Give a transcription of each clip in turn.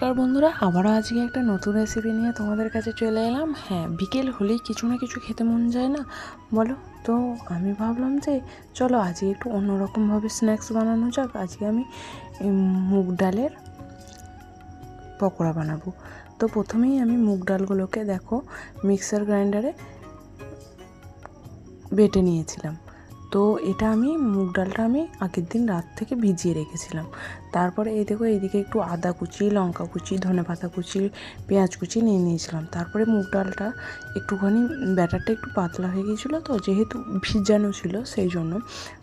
নমস্কার বন্ধুরা, আবারও আজকে একটা নতুন রেসিপি নিয়ে তোমাদের কাছে চলে এলাম। হ্যাঁ, বিকেল হলেই কিছু না কিছু খেতে মন যায় না বলো? তো আমি ভাবলাম যে চলো আজকে একটু অন্যরকমভাবে স্ন্যাক্স বানানো যাক। আজকে আমি মুগ ডালের পকোড়া বানাবো। তো প্রথমেই আমি মুগ ডালগুলোকে দেখো মিক্সার গ্রাইন্ডারে বেটে নিয়েছিলাম। তো এটা আমি মুগ ডালটা আমি আগের দিন রাত থেকে ভিজিয়ে রেখেছিলাম। তারপরে এই দেখো এইদিকে একটু আদা কুচি, লঙ্কা কুচি, ধনেপাতা কুচি, পেঁয়াজ কুচি নিয়ে নিয়েছিলাম। তারপরে মুগ ডালটা একটুখানি ব্যাটারটা একটু পাতলা হয়ে গিয়েছিলো, তো যেহেতু ভিজানো ছিল সেই জন্য,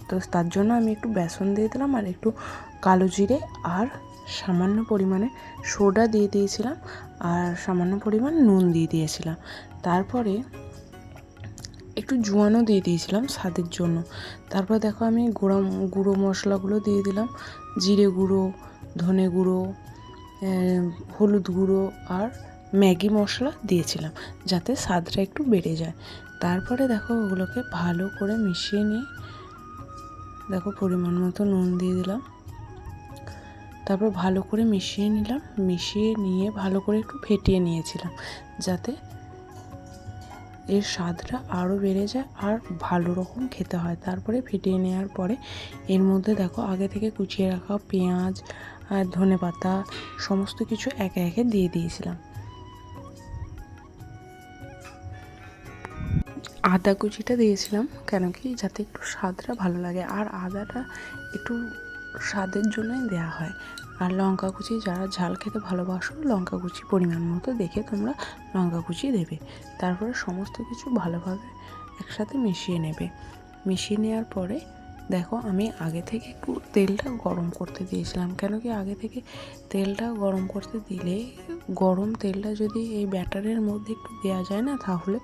তো তার জন্য আমি একটু বেসন দিয়ে দিলাম আর একটু কালো জিরে আর সামান্য পরিমাণে সোডা দিয়ে দিয়েছিলাম আর সামান্য পরিমাণ নুন দিয়ে দিয়েছিলাম। তারপরে একটু জোয়ানও দিয়ে দিয়েছিলাম স্বাদের জন্য। তারপর দেখো আমি গুঁড়ো মশলাগুলো দিয়ে দিলাম, জিরে গুঁড়ো, ধনে গুঁড়ো, হলুদ গুঁড়ো আর ম্যাগি মশলা দিয়েছিলাম যাতে স্বাদটা একটু বেড়ে যায়। তারপরে দেখো ওগুলোকে ভালো করে মিশিয়ে নিয়ে দেখো পরিমাণ মতো নুন দিয়ে দিলাম। তারপর ভালো করে মিশিয়ে নিলাম, মিশিয়ে নিয়ে ভালো করে একটু ফেটিয়ে নিয়েছিলাম যাতে এর স্বাদটা আরও বেড়ে যায় আর ভালো রকম খেতে হয়। তারপরে ফেটিয়ে নেওয়ার পরে এর মধ্যে দেখো আগে থেকে কুচিয়ে রাখা পেঁয়াজ আর ধনেপাতা সমস্ত কিছু একে একে দিয়ে দিয়েছিলাম। আদা কুচিটা দিয়েছিলাম কেন কি যাতে একটু স্বাদটা ভালো লাগে, আর আদাটা একটু স্বাদের জন্যই দেওয়া হয়। আর লঙ্কা কুচি, যারা ঝাল খেতে ভালোবাসো লঙ্কা কুচি পরিমাণ মতো দেখে তোমরা লঙ্কা কুচি দেবে। তারপরে সমস্ত কিছু ভালোভাবে একসাথে মিশিয়ে নেবে। মিশিয়ে নেওয়ার পরে দেখো আমি আগে থেকে একটু তেলটা গরম করতে দিয়েছিলাম, কেন কি আগে থেকে তেলটা গরম করতে দিলে গরম তেলটা যদি এই ব্যাটারের মধ্যে একটু দেওয়া যায় না তাহলে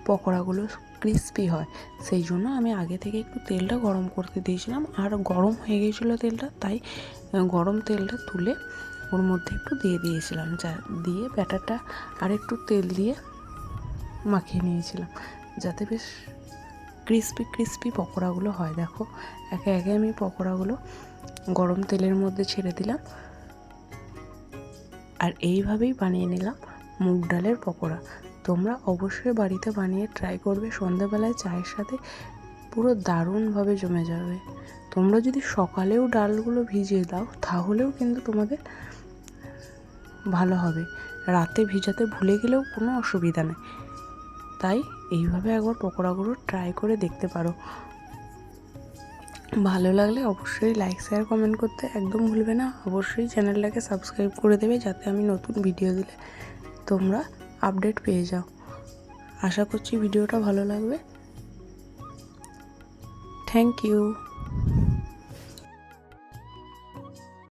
পকোড়াগুলো ক্রিস্পি হয়। সেই জন্য আমি আগে থেকে একটু তেলটা গরম করতে দিয়েছিলাম আর গরম হয়ে গিয়েছিলো তেলটা, তাই গরম তেলটা তুলে ওর মধ্যে একটু দিয়ে দিয়েছিলাম, যা দিয়ে ব্যাটারটা আর একটু তেল দিয়ে মাখিয়ে নিয়েছিলাম যাতে বেশ ক্রিস্পি ক্রিস্পি পকোড়াগুলো হয়। দেখো একে একে আমি পকোড়াগুলো গরম তেলের মধ্যে ছেড়ে দিলাম আর এইভাবেই বানিয়ে নিলাম মুগ ডালের পকোড়া। তোমরা অবশ্যই বাড়িতে বানিয়ে ট্রাই করবে, সন্ধ্যাবেলায় চায়ের সাথে পুরো দারুণভাবে জমে যাবে। তোমরা যদি সকালেও ডালগুলো ভিজিয়ে দাও তাহলেও কিন্তু তোমাদের ভালো হবে, রাতে ভিজাতে ভুলে গেলেও কোনো অসুবিধা নেই। তাই এইভাবে একবার পকোড়াগুলো ট্রাই করে দেখতে পারো। ভালো লাগলে অবশ্যই লাইক শেয়ার কমেন্ট করতে একদম ভুলবে না। অবশ্যই চ্যানেলটাকে সাবস্ক্রাইব করে দেবে যাতে আমি নতুন ভিডিও দিলে তোমরা আপডেট পেয়ে যাও। আশা করছি ভিডিওটা ভালো লাগবে। Thank you.